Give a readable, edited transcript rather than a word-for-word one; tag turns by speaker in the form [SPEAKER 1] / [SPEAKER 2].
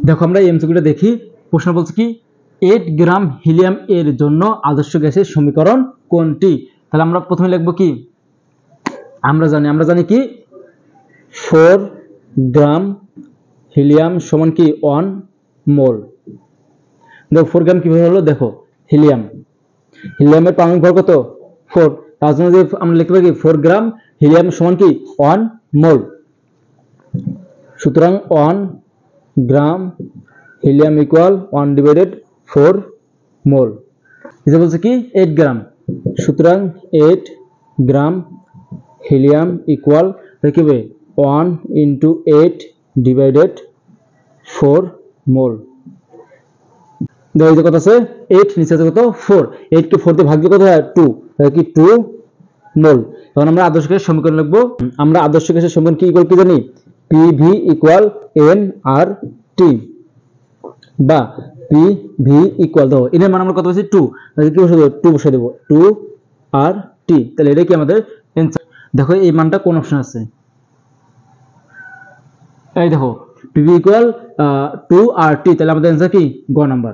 [SPEAKER 1] দেখো আমরা এই এমসিকিউটা দেখি। প্রশ্ন বলছে কি 8 গ্রাম হিলিয়াম এর জন্য আদর্শ গ্যাসের সমীকরণ কোনটি? তাহলে আমরা প্রথমে লিখব কি, আমরা জানি কি 4 গ্রাম হিলিয়াম সমান কি 1 মোল। দেখো 4 গ্রাম কিভাবে হলো, দেখো হিলিয়ামের পারমাণবিক ভর কত 4, তার জন্য যে আমরা লিখতে পারি 4 গ্রাম হিলিয়াম সমান কি 1 মোল। সুতরাং 1 গ্রাম হিলিয়াম ইকুয়াল 1 ডিভাইডেড 4 মোল। এটা বলছে কি 8 গ্রাম, সুতরাং 8 গ্রাম হিলিয়াম ইকুয়াল কি হবে 1 ইন্টু 8 ডিভাইডেড 4 মোল। দেখো কত আছে 8, নিচে আছে কত 4, 8 কে 4 দিয়ে ভাগ দিলে কত হয় 2, তাহলে কি 2 মোল। তখন আমরা আদর্শ গ্যাসের সমীকরণ লিখব। আমরা আদর্শ গ্যাসের সমীকরণ কি ইকুয়াল কি জানি, পিভি ইকুয়াল nRT বা পিভি ইকুয়াল, দেখো এর মান আমরা কত বসে 2, তাহলে কি বসে দেব 2 বসে দেব 2RT। তাহলে এটা কি আমাদের অ্যানসার। দেখো এই মানটা কোন অপশন আছে, এই দেখো পিভি ইকুয়াল 2RT, তাহলে আমাদের অ্যানসার কি গ নাম্বার।